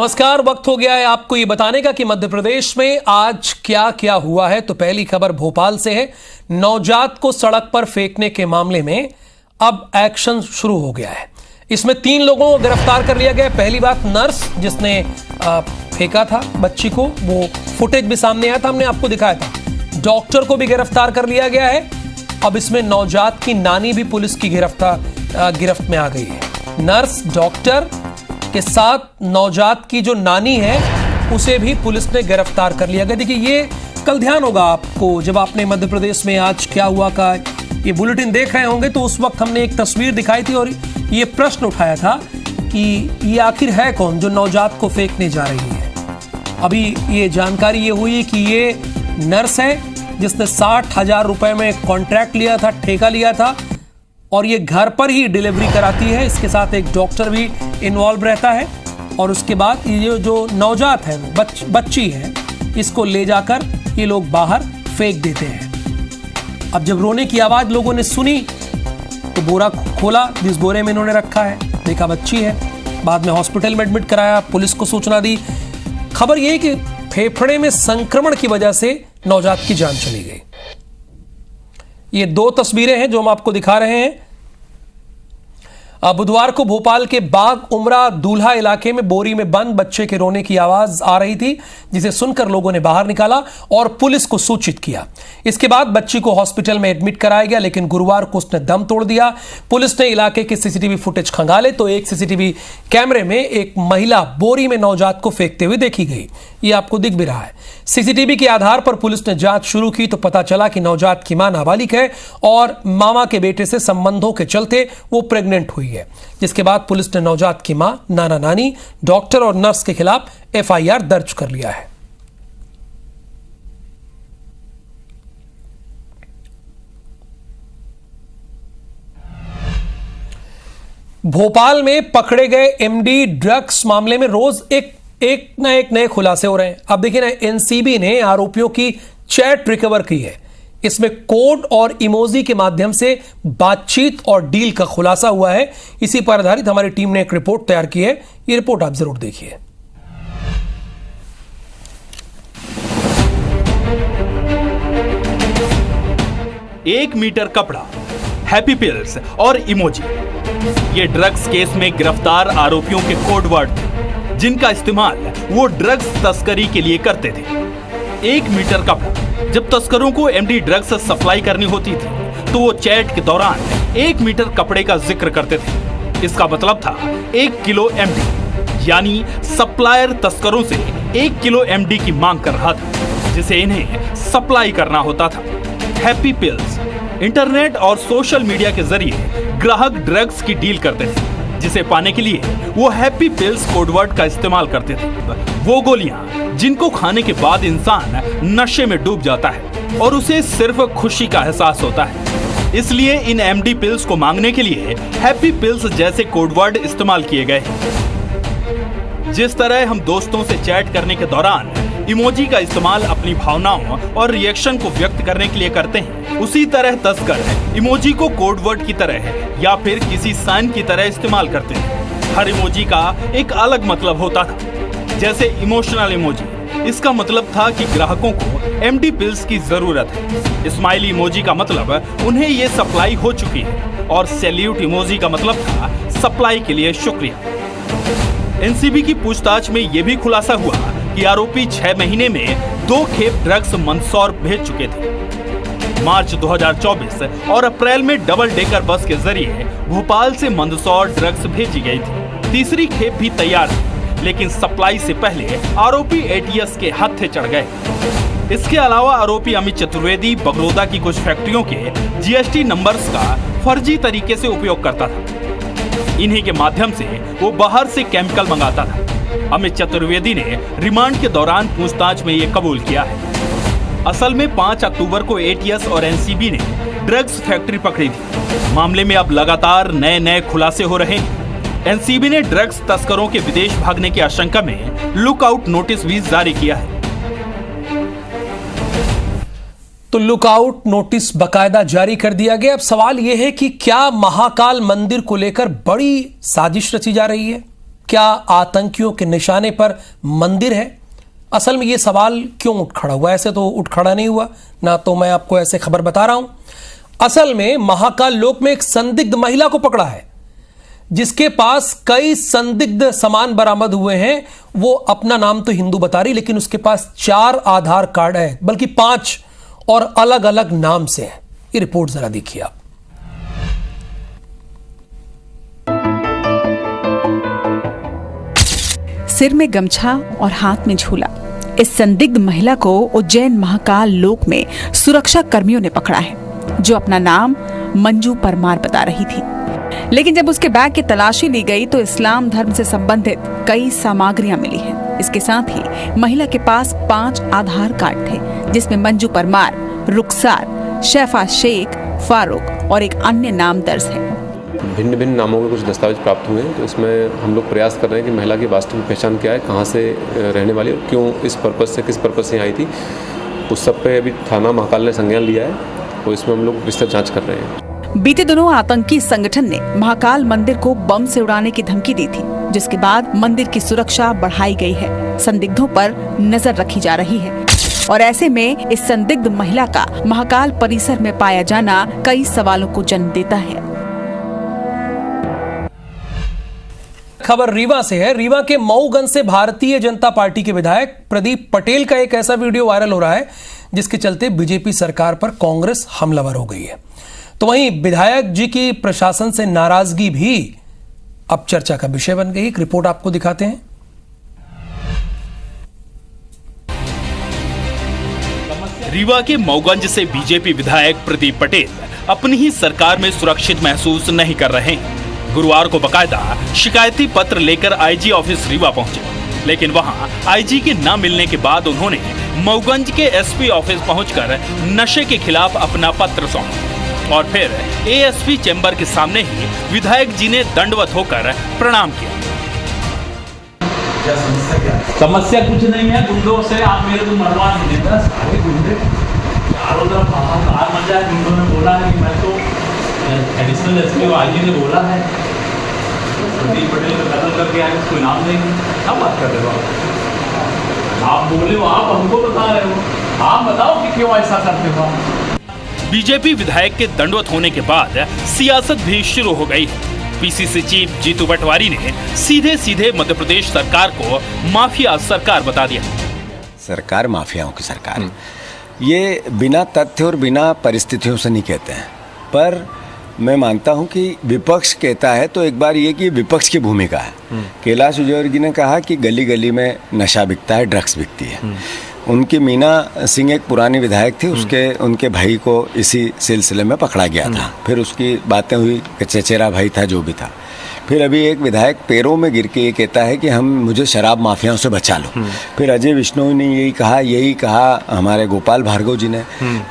नमस्कार। वक्त हो गया है आपको ये बताने का कि मध्य प्रदेश में आज क्या क्या हुआ है। तो पहली खबर भोपाल से है। नवजात को सड़क पर फेंकने के मामले में अब एक्शन शुरू हो गया है। इसमें 3 लोगों को गिरफ्तार कर लिया गया। पहली बात, नर्स जिसने फेंका था बच्ची को, वो फुटेज भी सामने आया था, हमने आपको दिखाया था। डॉक्टर को भी गिरफ्तार कर लिया गया है। अब इसमें नवजात की नानी भी पुलिस की गिरफ्त में आ गई है। नर्स, डॉक्टर के साथ नवजात की जो नानी है उसे भी पुलिस ने गिरफ्तार कर लिया गया। देखिए, ये कल ध्यान होगा आपको जब आपने मध्य प्रदेश में आज क्या हुआ का ये बुलेटिन देख रहे होंगे, तो उस वक्त हमने एक तस्वीर दिखाई थी और ये प्रश्न उठाया था कि ये आखिर है कौन जो नवजात को फेंकने जा रही है। अभी ये जानकारी ये हुई कि ये नर्स है जिसने 60,000 रुपए में कॉन्ट्रैक्ट लिया था, ठेका लिया था, और ये घर पर ही डिलीवरी कराती है। इसके साथ एक डॉक्टर भी इन्वॉल्व रहता है। और उसके बाद ये जो नवजात है, बच्ची है, इसको ले जाकर ये लोग बाहर फेंक देते हैं। अब जब रोने की आवाज लोगों ने सुनी तो बोरा खोला, जिस बोरे में इन्होंने रखा है, देखा बच्ची है। बाद में हॉस्पिटल में एडमिट कराया, पुलिस को सूचना दी। खबर यह कि फेफड़े में संक्रमण की वजह से नवजात की जान चली गई। ये 2 तस्वीरें हैं जो हम आपको दिखा रहे हैं। बुधवार को भोपाल के बाग उमरा दूल्हा इलाके में बोरी में बंद बच्चे के रोने की आवाज आ रही थी, जिसे सुनकर लोगों ने बाहर निकाला और पुलिस को सूचित किया। इसके बाद बच्ची को हॉस्पिटल में एडमिट कराया गया, लेकिन गुरुवार को उसने दम तोड़ दिया। पुलिस ने इलाके के सीसीटीवी फुटेज खंगाले तो एक सीसीटीवी कैमरे में एक महिला बोरी में नवजात को फेंकते हुए देखी गई। ये आपको दिख भी रहा है। सीसीटीवी के आधार पर पुलिस ने जांच शुरू की तो पता चला कि नवजात की मां नाबालिग है और मामा के बेटे से संबंधों के चलते वो प्रेग्नेंट हुई है। जिसके बाद पुलिस ने नवजात की मां, नाना नानी, डॉक्टर और नर्स के खिलाफ एफआईआर दर्ज कर लिया है। भोपाल में पकड़े गए एमडी ड्रग्स मामले में रोज एक नए खुलासे हो रहे हैं। अब देखिए ना, एनसीबी ने आरोपियों की चैट रिकवर की है। इसमें कोड और इमोजी के माध्यम से बातचीत और डील का खुलासा हुआ है। इसी पर आधारित हमारी टीम ने एक रिपोर्ट तैयार की है। ये रिपोर्ट आप जरूर देखिए। 1 मीटर कपड़ा, हैप्पी पिल्स और इमोजी, ये ड्रग्स केस में गिरफ्तार आरोपियों के कोड वर्ड थे जिनका इस्तेमाल वो ड्रग्स तस्करी के लिए करते थे। 1 मीटर कपड़ा, जब तस्करों को एमडी ड्रग्स सप्लाई करनी होती थी तो वो चैट के दौरान 1 मीटर कपड़े का जिक्र करते थे। इसका मतलब था 1 किलो एमडी, यानी सप्लायर तस्करों से 1 किलो एमडी की मांग कर रहा था जिसे इन्हें सप्लाई करना होता था। हैप्पी पिल्स, इंटरनेट और सोशल मीडिया के जरिए ग्राहक ड्रग्स की डील करते थे जिसे पाने के लिए वो हैप्पी पिल्स कोडवर्ड का इस्तेमाल करते थे। वो गोलियां जिनको खाने के बाद इंसान नशे में डूब जाता है और उसे सिर्फ खुशी का एहसास होता है। इसलिए इन एमडी पिल्स को मांगने के लिए हैप्पी पिल्स जैसे कोडवर्ड इस्तेमाल किए गए। जिस तरह हम दोस्तों से चैट करने के दौरान इमोजी का इस्तेमाल अपनी भावनाओं और रिएक्शन को व्यक्त करने के लिए करते हैं, उसी तरह तस्कर इमोजी को कोडवर्ड की तरह या फिर किसी साइन की तरह इस्तेमाल करते हैं। हर इमोजी का एक अलग मतलब होता था। जैसे इमोशनल इमोजी, इसका मतलब था कि ग्राहकों को एमडी पिल्स की जरूरत है। स्माइली इमोजी का मतलब उन्हें ये सप्लाई हो चुकी है और सैल्यूट इमोजी का मतलब था सप्लाई के लिए शुक्रिया। एनसीबी की पूछताछ में यह भी खुलासा हुआ कि आरोपी 6 महीने में 2 खेप ड्रग्स मंदसौर भेज चुके थे। मार्च 2024 और अप्रैल में डबल डेकर बस के जरिए भोपाल से मंदसौर ड्रग्स भेजी गई थी। तीसरी खेप भी तैयार थी, लेकिन सप्लाई से पहले आरोपी एटीएस के हत्थे चढ़ गए। इसके अलावा आरोपी अमित चतुर्वेदी बगरोदा की कुछ फैक्ट्रियों के जीएसटी नंबर्स का फर्जी तरीके से उपयोग करता था। इन्हीं के माध्यम से वो बाहर से केमिकल मंगाता था। अमित चतुर्वेदी ने रिमांड के दौरान पूछताछ में ये कबूल किया है। असल में 5 अक्टूबर को एटीएस और एनसीबी ने ड्रग्स फैक्ट्री पकड़ी थी। मामले में अब लगातार नए खुलासे हो रहे हैं। एनसीबी ने ड्रग्स तस्करों के विदेश भागने की आशंका में लुकआउट नोटिस भी जारी किया है। तो लुकआउट नोटिस बकायदा जारी कर दिया गया। अब सवाल यह है कि क्या महाकाल मंदिर को लेकर बड़ी साजिश रची जा रही है? क्या आतंकियों के निशाने पर मंदिर है? असल में यह सवाल क्यों उठ खड़ा हुआ? ऐसे तो उठ खड़ा नहीं हुआ ना, तो मैं आपको ऐसे खबर बता रहा हूं। असल में महाकाल लोक में एक संदिग्ध महिला को पकड़ा है जिसके पास कई संदिग्ध सामान बरामद हुए हैं। वो अपना नाम तो हिंदू बता रही, लेकिन उसके पास 4 आधार कार्ड है, बल्कि 5, और अलग अलग नाम से है। ये रिपोर्ट जरा देखिए आप। सिर में गमछा और हाथ में झूला, इस संदिग्ध महिला को उज्जैन महाकाल लोक में सुरक्षा कर्मियों ने पकड़ा है, जो अपना नाम मंजू परमार बता रही थी। लेकिन जब उसके बैग की तलाशी ली गई तो इस्लाम धर्म से संबंधित कई सामग्रियां मिली हैं। इसके साथ ही महिला के पास 5 आधार कार्ड थे, जिसमें मंजू परमार, रुखसार, शैफा शेख, फारूक और एक अन्य नाम दर्ज है। भिन्न भिन्न नामों के कुछ दस्तावेज प्राप्त हुए हैं, तो इसमें हम लोग प्रयास कर रहे हैं कि महिला की वास्तविक पहचान क्या है, कहाँ से रहने वाली और क्यों, इस पर्पज़ से, किस पर्पज़ से आई थी। उस सब पे अभी थाना महाकाल ने संज्ञान लिया है और इसमें हम लोग विस्तृत जांच कर रहे हैं। बीते दिनों आतंकी संगठन ने महाकाल मंदिर को बम से उड़ाने की धमकी दी थी, जिसके बाद मंदिर की सुरक्षा बढ़ाई गई है। संदिग्धों पर नजर रखी जा रही है और ऐसे में इस संदिग्ध महिला का महाकाल परिसर में पाया जाना कई सवालों को जन्म देता है। खबर रीवा से है। रीवा के मऊगंज से भारतीय जनता पार्टी के विधायक प्रदीप पटेल का एक ऐसा वीडियो वायरल हो रहा है जिसके चलते बीजेपी सरकार पर कांग्रेस हमलावर हो गई है। तो वहीं विधायक जी की प्रशासन से नाराजगी भी अब चर्चा का विषय बन गई। एक रिपोर्ट आपको दिखाते हैं। रीवा के मऊगंज से बीजेपी विधायक प्रदीप पटेल अपनी ही सरकार में सुरक्षित महसूस नहीं कर रहे हैं। गुरुवार को बकायदा शिकायती पत्र लेकर आईजी ऑफिस रीवा पहुंचे, लेकिन वहां आईजी के न मिलने के बाद उन्होंने मऊगंज के एसपी ऑफिस पहुंचकर नशे के खिलाफ अपना पत्र सौंपा और फिर एएसपी चैम्बर के सामने ही विधायक जी ने दंडवत होकर प्रणाम किया। समस्या कुछ नहीं है, गुंडों से आप मेरे को मरवा नहीं देता। सारे गुंडे चारों तरफ हाहाकार मचा है। गुंडों ने बोला है कि मैं तो एडिशनल एसपी आईजी ने बोला है प्रदीप पटेल का कत्ल करके आए, कोई नाम नहीं। क्या बात कर रहे हो आप बोले हो, आप हमको बता रहे हो, आप बताओ कि क्यों ऐसा करते हो। बीजेपी विधायक के दंडवत होने के बाद सियासत भी शुरू हो गई है। पीसीसी चीफ जीतू पटवारी ने सीधे सीधे मध्य प्रदेश सरकार को माफिया सरकार बता दिया। सरकार माफियाओं की सरकार है। ये बिना तथ्य और बिना परिस्थितियों से नहीं कहते हैं, पर मैं मानता हूं कि विपक्ष कहता है तो एक बार ये कि विपक्ष की भूमिका है। कैलाश विजयवर्गीय ने कहा कि गली गली में नशा बिकता है, ड्रग्स बिकती है। उनकी मीना सिंह एक पुरानी विधायक थी, उनके भाई को इसी सिलसिले में पकड़ा गया था। फिर उसकी बातें हुई कि चचेरा भाई था, जो भी था। फिर अभी एक विधायक पैरों में गिर के ये कहता है कि मुझे शराब माफियाओं से बचा लो। फिर अजय विष्णु ने यही कहा हमारे गोपाल भार्गव जी ने।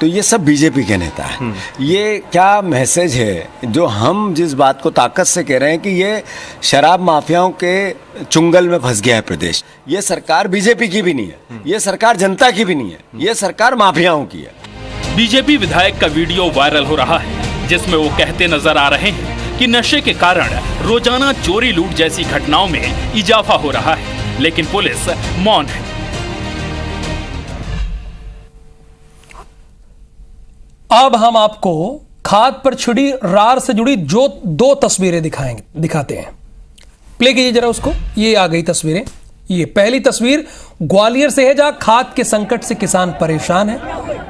तो ये सब बीजेपी के नेता हैं। ये क्या मैसेज है जो हम जिस बात को ताकत से कह रहे हैं कि ये शराब माफियाओं के चुंगल में फंस गया है प्रदेश। ये सरकार बीजेपी की भी नहीं है, ये सरकार जनता की भी नहीं है, ये सरकार माफियाओं की है। बीजेपी विधायक का वीडियो वायरल हो रहा है जिसमें वो कहते नजर आ रहे हैं कि नशे के कारण रोजाना चोरी लूट जैसी घटनाओं में इजाफा हो रहा है, लेकिन पुलिस मौन है। अब हम आपको खाद पर छिड़ी रार से जुड़ी जो 2 तस्वीरें दिखाते हैं। प्ले कीजिए जरा उसको। ये आ गई तस्वीरें। ये पहली तस्वीर ग्वालियर से है, जहां खाद के संकट से किसान परेशान है।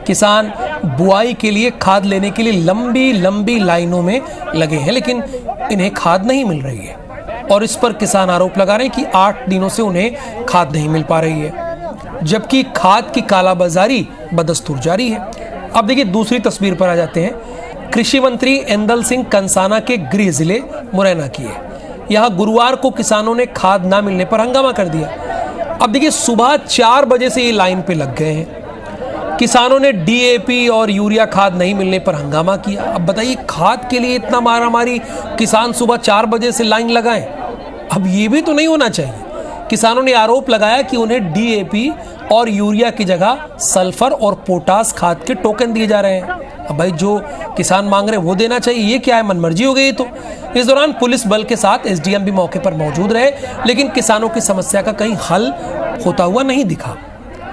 किसान बुआई के लिए खाद लेने के लिए लंबी लंबी लाइनों में लगे हैं, लेकिन इन्हें खाद नहीं मिल रही है और इस पर किसान आरोप लगा रहे हैं कि 8 दिनों से उन्हें खाद नहीं मिल पा रही है, जबकि खाद की कालाबाजारी बदस्तूर जारी है। अब देखिए दूसरी तस्वीर पर आ जाते हैं। कृषि मंत्री इंदल सिंह कंसाना के गृह जिले मुरैना की है। यहां गुरुवार को किसानों ने खाद ना मिलने पर हंगामा कर दिया। अब देखिए सुबह 4 बजे से ये लाइन पे लग गए हैं। किसानों ने डीएपी और यूरिया खाद नहीं मिलने पर हंगामा किया। अब बताइए खाद के लिए इतना मारामारी, किसान सुबह 4 बजे से लाइन लगाएं। अब ये भी तो नहीं होना चाहिए। किसानों ने आरोप लगाया कि उन्हें डीएपी और यूरिया की जगह सल्फर और पोटास खाद के टोकन दिए जा रहे हैं। अब भाई जो किसान मांग रहे वो देना चाहिए, ये क्या है, मनमर्जी हो गई। तो इस दौरान पुलिस बल के साथ एसडीएम भी मौके पर मौजूद रहे, लेकिन किसानों की समस्या का कहीं हल होता हुआ नहीं दिखा।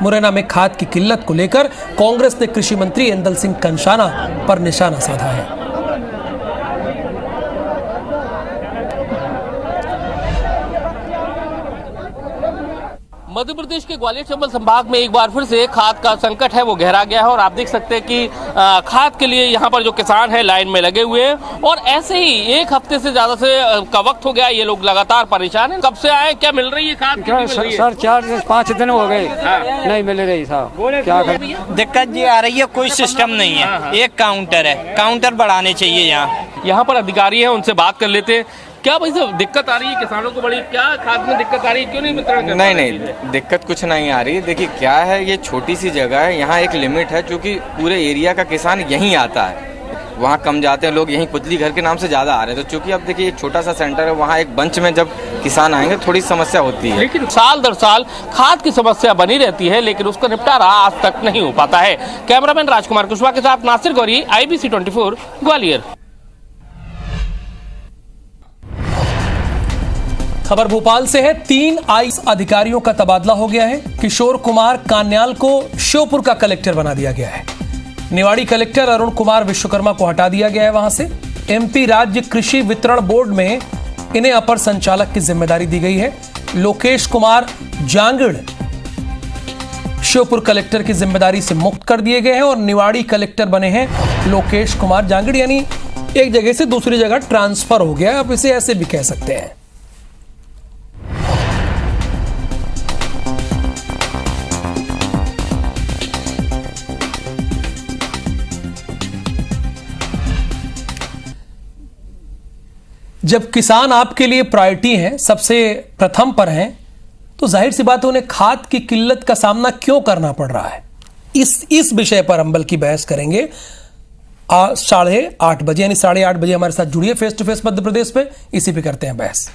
मुरैना में खाद की किल्लत को लेकर कांग्रेस ने कृषि मंत्री ऐंदल सिंह कंषाना पर निशाना साधा है। मध्य प्रदेश के ग्वालियर चंबल संभाग में एक बार फिर से खाद का संकट है वो गहरा गया है और आप देख सकते हैं कि खाद के लिए यहाँ पर जो किसान है लाइन में लगे हुए हैं और ऐसे ही एक हफ्ते से ज्यादा से का वक्त हो गया, ये लोग लगातार परेशान हैं। कब से आए, क्या मिल रही है खाद? सर 4 से 5 दिन हो गए, नहीं मिल रही साहब, क्या करें? दिक्कत ये आ रही है, कोई सिस्टम नहीं है, एक काउंटर है, काउंटर बढ़ाने चाहिए। यहाँ पर अधिकारी है, उनसे बात कर लेते हैं। क्या भाई साहब दिक्कत आ रही है किसानों को बड़ी, क्या खाद में दिक्कत आ रही है, क्यों नहीं वितरण कर? नहीं, दिक्कत कुछ नहीं आ रही है। देखिए क्या है, ये छोटी सी जगह है, यहाँ एक लिमिट है, क्योंकि पूरे एरिया का किसान यहीं आता है, वहाँ कम जाते हैं लोग, यहीं पुतली घर के नाम से ज़्यादा आ रहे हैं। तो चूंकि अब देखिए एक छोटा सा सेंटर है, वहाँ एक बंच में जब किसान आएंगे थोड़ी समस्या होती है। लेकिन साल दर साल खाद की समस्या बनी रहती है, लेकिन उसका निपटारा आज तक नहीं हो पाता है। कैमरामैन राजकुमार कुशवाहा के साथ नासिर गौरी, IBC 24 ग्वालियर। खबर भोपाल से है। 3 आईएएस अधिकारियों का तबादला हो गया है। किशोर कुमार कान्याल को श्योपुर का कलेक्टर बना दिया गया है। निवाड़ी कलेक्टर अरुण कुमार विश्वकर्मा को हटा दिया गया है वहां से। MP राज्य कृषि वितरण बोर्ड में इन्हें अपर संचालक की जिम्मेदारी दी गई है। लोकेश कुमार जांगड़ श्योपुर कलेक्टर की जिम्मेदारी से मुक्त कर दिए गए हैं और निवाड़ी कलेक्टर बने हैं लोकेश कुमार जांगड़, यानी एक जगह से दूसरी जगह ट्रांसफर हो गया, आप इसे ऐसे भी कह सकते हैं। जब किसान आपके लिए प्रायोरिटी हैं, सबसे प्रथम पर हैं, तो जाहिर सी बात है उन्हें खाद की किल्लत का सामना क्यों करना पड़ रहा है। इस विषय पर हम बल की बहस करेंगे 8:30 बजे, यानी 8:30 बजे हमारे साथ जुड़िए face to face Madhya Pradesh पे, इसी पे करते हैं बहस।